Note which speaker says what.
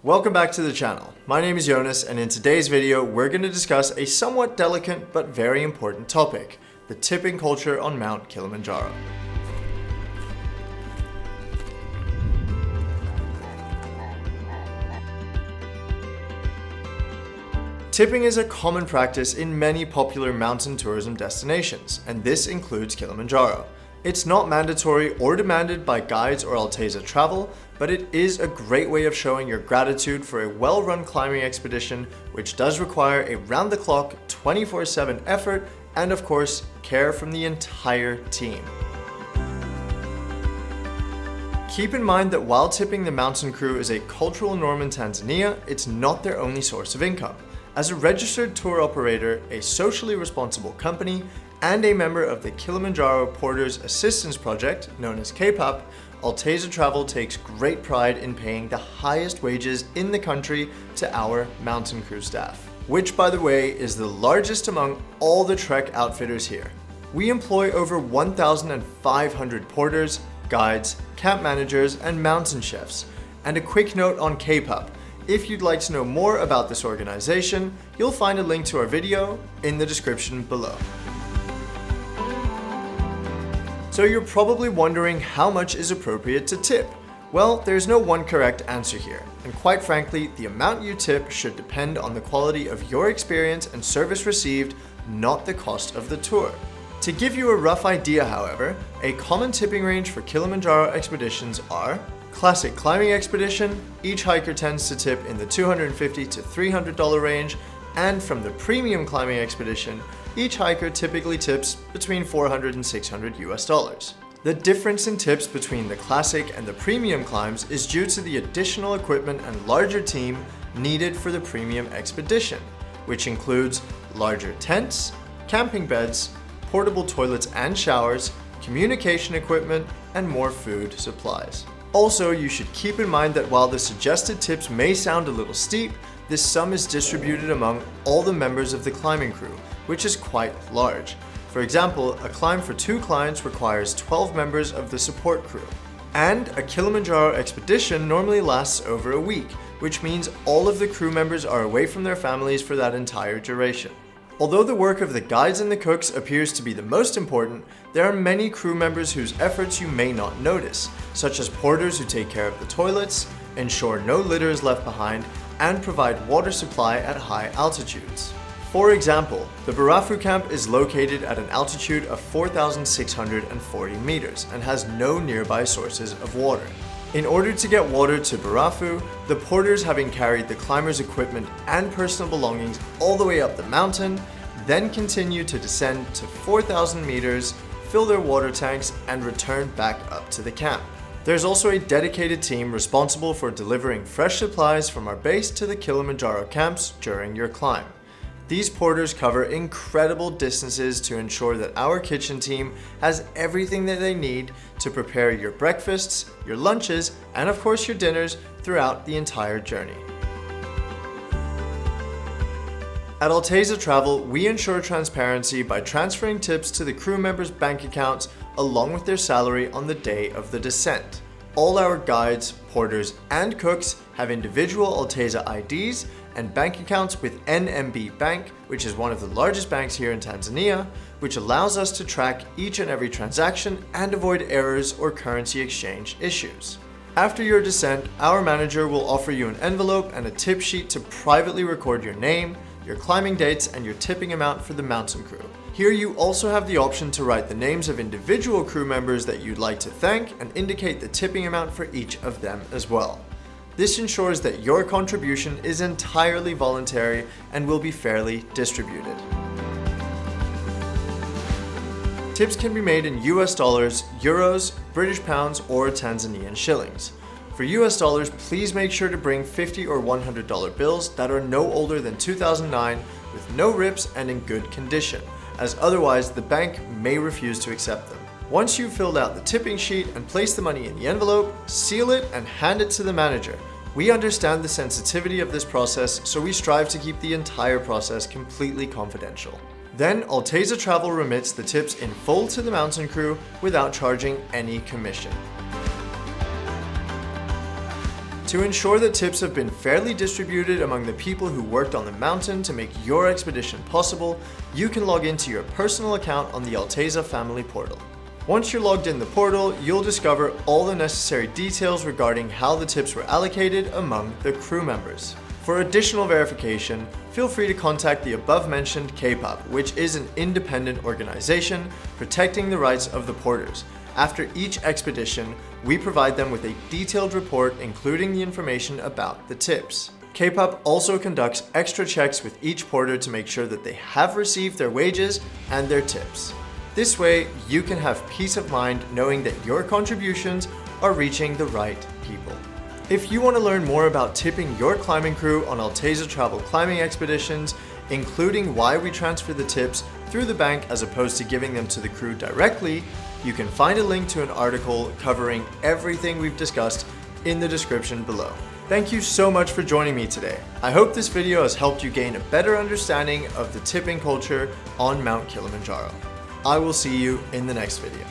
Speaker 1: Welcome back to the channel. My name is Jonas, and in today's video we're going to discuss a somewhat delicate but very important topic, the tipping culture on Mount Kilimanjaro. Tipping is a common practice in many popular mountain tourism destinations, and this includes Kilimanjaro. It's not mandatory or demanded by guides or Altezza travel, but it is a great way of showing your gratitude for a well-run climbing expedition, which does require a round-the-clock, 24/7 effort and, of course, care from the entire team. Keep in mind that while tipping the mountain crew is a cultural norm in Tanzania, it's not their only source of income. As a registered tour operator, a socially responsible company, and a member of the Kilimanjaro Porters Assistance Project, known as KPAP, Altezza Travel takes great pride in paying the highest wages in the country to our mountain crew staff, which, by the way, is the largest among all the trek outfitters here. We employ over 1,500 porters, guides, camp managers, and mountain chefs. And a quick note on KPAP. If you'd like to know more about this organization, you'll find a link to our video in the description below. So you're probably wondering how much is appropriate to tip. Well, there's no one correct answer here, and quite frankly, the amount you tip should depend on the quality of your experience and service received, not the cost of the tour. To give you a rough idea, however, a common tipping range for Kilimanjaro expeditions are: classic climbing expedition, each hiker tends to tip in the $250 to $300 range, and from the premium climbing expedition, each hiker typically tips between $400 and $600 US. The difference in tips between the classic and the premium climbs is due to the additional equipment and larger team needed for the premium expedition, which includes larger tents, camping beds, portable toilets and showers, communication equipment, and more food supplies. Also, you should keep in mind that while the suggested tips may sound a little steep, this sum is distributed among all the members of the climbing crew, which is quite large. For example, a climb for 2 clients requires 12 members of the support crew. And a Kilimanjaro expedition normally lasts over a week, which means all of the crew members are away from their families for that entire duration. Although the work of the guides and the cooks appears to be the most important, there are many crew members whose efforts you may not notice, such as porters who take care of the toilets, ensure no litter is left behind, and provide water supply at high altitudes. For example, the Barafu camp is located at an altitude of 4,640 meters and has no nearby sources of water. In order to get water to Barafu, the porters, having carried the climbers' equipment and personal belongings all the way up the mountain, then continue to descend to 4,000 meters, fill their water tanks, and return back up to the camp. There's also a dedicated team responsible for delivering fresh supplies from our base to the Kilimanjaro camps during your climb. These porters cover incredible distances to ensure that our kitchen team has everything that they need to prepare your breakfasts, your lunches, and of course your dinners throughout the entire journey. At Altezza Travel, we ensure transparency by transferring tips to the crew members' bank accounts along with their salary on the day of the descent. All our guides, porters, and cooks have individual Altezza IDs and bank accounts with NMB Bank, which is one of the largest banks here in Tanzania, which allows us to track each and every transaction and avoid errors or currency exchange issues. After your descent, our manager will offer you an envelope and a tip sheet to privately record your name, your climbing dates, and your tipping amount for the mountain crew. Here you also have the option to write the names of individual crew members that you'd like to thank and indicate the tipping amount for each of them as well. This ensures that your contribution is entirely voluntary and will be fairly distributed. Tips can be made in US dollars, euros, British pounds, or Tanzanian shillings. For US dollars, please make sure to bring $50 or $100 bills that are no older than 2009 with no rips and in good condition, as otherwise the bank may refuse to accept them. Once you've filled out the tipping sheet and placed the money in the envelope, seal it and hand it to the manager. We understand the sensitivity of this process, so we strive to keep the entire process completely confidential. Then Altezza Travel remits the tips in full to the mountain crew without charging any commission. To ensure that tips have been fairly distributed among the people who worked on the mountain to make your expedition possible, you can log into your personal account on the Altezza family portal. Once you're logged in the portal, you'll discover all the necessary details regarding how the tips were allocated among the crew members. For additional verification, feel free to contact the above-mentioned KPAP, which is an independent organization protecting the rights of the porters. After each expedition, we provide them with a detailed report including the information about the tips. KPAP also conducts extra checks with each porter to make sure that they have received their wages and their tips. This way, you can have peace of mind knowing that your contributions are reaching the right people. If you want to learn more about tipping your climbing crew on Altezza travel climbing expeditions, including why we transfer the tips through the bank as opposed to giving them to the crew directly, you can find a link to an article covering everything we've discussed in the description below. Thank you so much for joining me today. I hope this video has helped you gain a better understanding of the tipping culture on Mount Kilimanjaro. I will see you in the next video.